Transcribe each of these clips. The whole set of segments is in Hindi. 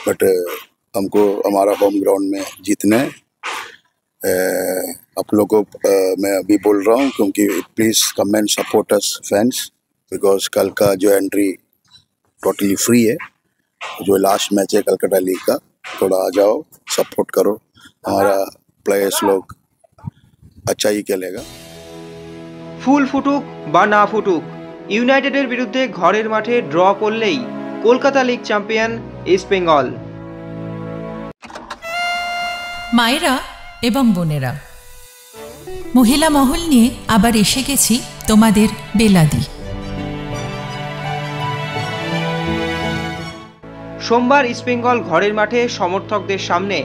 बट हमको हमारा होम ग्राउंड में जीतने आप लोगों को मैं अभी बोल रहा हूँ, क्योंकि please come and support us fans, because कल का जो एंट्री टोटली फ्री है। जो लास्ट मैच है कलकत्ता लीग का, थोड़ा आ जाओ, सपोर्ट करो, हमारा प्लेयर्स लोग अच्छा ही खेलेगा। ফুল ফুটুক বা না ফুটুক, ইউনাইটেডের বিরুদ্ধে ঘরের মাঠে ড্র করলেই Kolkata league champion east Bengal. মায়েরা এবং বোনেরা, মহিলা মহল নিয়ে আবার এসে গেছি তোমাদের বেলাদি। সোমবার ইস্টবেঙ্গল ঘরের মাঠে সমর্থকদের সামনে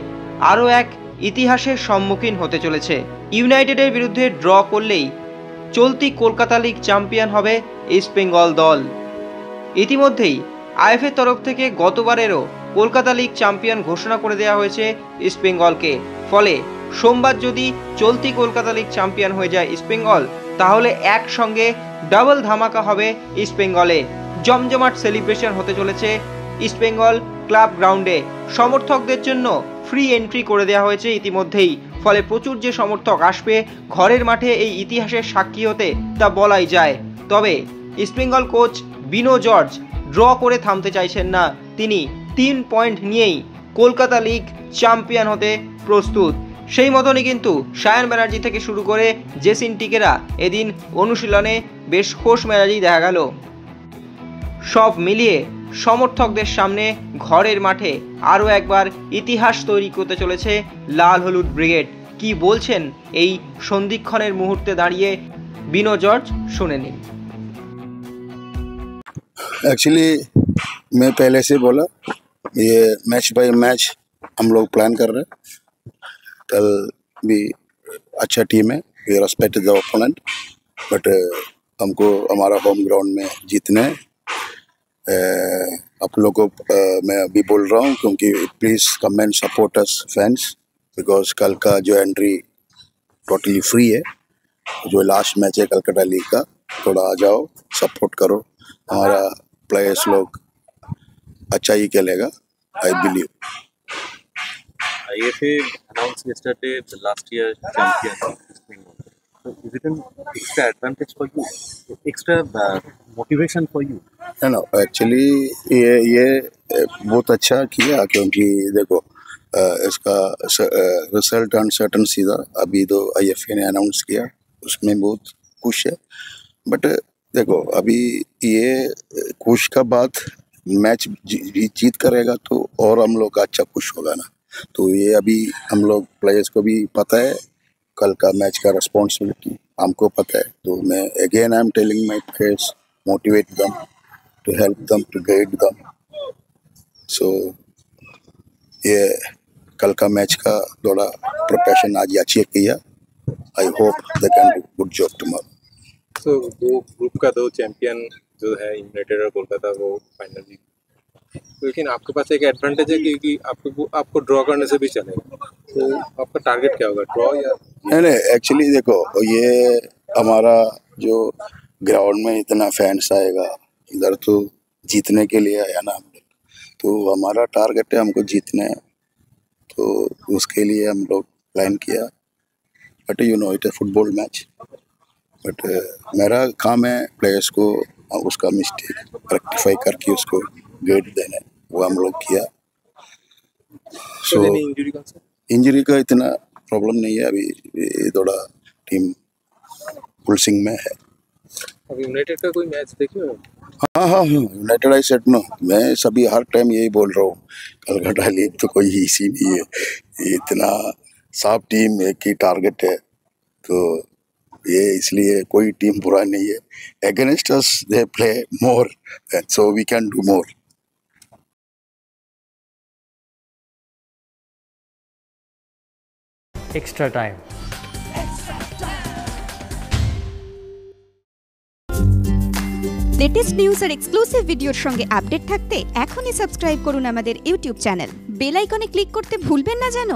আরও এক ইতিহাসের সম্মুখীন হতে চলেছে। ইউনাইটেডের বিরুদ্ধে ড্র করলেই চলতি কলকাতা লিগ চ্যাম্পিয়ন হবে ইস্টবেঙ্গল দল। ইতিমধ্যেই আইএফএ তরফ থেকে গতবারেরও কলকাতা লিগ চ্যাম্পিয়ন ঘোষণা করে দেওয়া হয়েছে ইস্টবেঙ্গলকে। ফলে সোমবার যদি চলতি কলকাতা লিগ চ্যাম্পিয়ন হয়ে যায় ইস্টবেঙ্গল, তাহলে একসঙ্গে ডাবল ধামাকা হবে ইস্টবেঙ্গলে। জমজমাট সেলিব্রেশন হতে চলেছে ইস্টবেঙ্গল ক্লাব গ্রাউন্ডে। সমর্থকদের জন্য ফ্রি এন্ট্রি করে দেওয়া হয়েছে ইতিমধ্যেই। ফলে প্রচুর যে সমর্থক আসবে ঘরের মাঠে এই ইতিহাসের সাক্ষী হতে, তা বলাই যায়। তবে ইস্টবেঙ্গল কোচ বিনো জর্জ ড্র করে থামতে চাইছেন না। তিনি 3 পয়েন্ট নিয়েই কলকাতা লিগ চ্যাম্পিয়ন হতে প্রস্তুত। সেই মতনই কিন্তু সায়ন ব্যানার্জি থেকে শুরু করে জেসিন টিকেরা এদিন অনুশীলনে বেশ খোশ মেজাজি দেখা গেল। সব মিলিয়ে সমর্থকদের সামনে ঘরের মাঠে আরও একবার ইতিহাস তৈরি করতে চলেছে লাল হলুদ ব্রিগেড। কি বলছেন এই সন্ধিক্ষণের মুহূর্তে দাঁড়িয়ে বিনো জর্জ, শুনে নিন। एक्चुअली मैं पहले से बोला, ये मैच बाय मैच हम लोग प्लान कर रहे हैं। कल भी अच्छा टीम है, we respect the opponent, but हमको हमारा होम ग्राउंड में जीतने। आप लोगों को मैं अभी बोल रहा हूँ, क्योंकि please come and support us fans, because कल का जो एंट्री टोटली फ्री है। जो लास्ट मैच है कलकत्ता लीग का, थोड़ा आ जाओ, सपोर्ट करो, हमारा प्लेयर्स लोग अच्छा ही खेलेगा, I believe. IFA announced yesterday the last year champion. So is it an extra advantage for you, extra motivation for you? No, actually ये बहुत अच्छा किया, क्योंकि देखो इसका रिजल्ट अनसर्टन सीधा अभी तो IFA ने अनाउंस किया, उसमें बहुत खुश है। बट देखो अभी ये खुश का बाद मैच जीत करेगा तो और हम लोग का अच्छा खुश होगा ना। तो ये अभी हम लोग प्लेयर्स को भी पता है कल का मैच का रिस्पॉन्सिबिलिटी हमको पता है। तो मैं again I am telling my players, motivate them, to help them, to guide them. So ये कल का मैच का थोड़ा प्रिपरेशन आज अच्छी किया। I hope they can do good job tomorrow. तो दो ग्रुप का 2 चैंपियन जो है यूनाइटेड और कोलकाता, वो फाइनली, लेकिन आपके पास एक एडवांटेज है कि आपको ड्रॉ करने से भी चलेगा। तो आपका टारगेट क्या होगा, ड्रॉ या? नहीं, एक्चुअली देखो ये हमारा जो ग्राउंड में इतना फैंस आएगा, इधर तो जीतने के लिए आया ना हम लोग, तो हमारा टारगेट है हमको जीतने है। तो उसके लिए हम लोग प्लान किया। But you know it A football match, but मेरा काम है प्लेयर्स को उसका मिस्टेक रेक्टिफाई करके उसको गाइड देना, वो हम लोग किया। सो इंजरी का इतना प्रॉब्लम नहीं है अभी, थोड़ा टीम पुल्सिंग में है। अब यूनाइटेड का कोई मैच देखिए? हाँ, यूनाइटेड आई सेट नो, मैं सभी हर टाइम यही बोल रहा हूँ, कलकत्ता लीग तो कोई इसी नहीं है, इतना साफ टीम, एक ही टारगेट है। तो ये इसलिए कोई टीम बुरा नहीं है। Against us they play more, so we can do more. Extra time. Latest news আর এক্সক্লুসিভ ভিডিওর সঙ্গে আপডেট থাকতে এখনই সাবস্ক্রাইব করুন আমাদের ইউটিউব চ্যানেল। বেল আইকনে ক্লিক করতে ভুলবেন না যেন।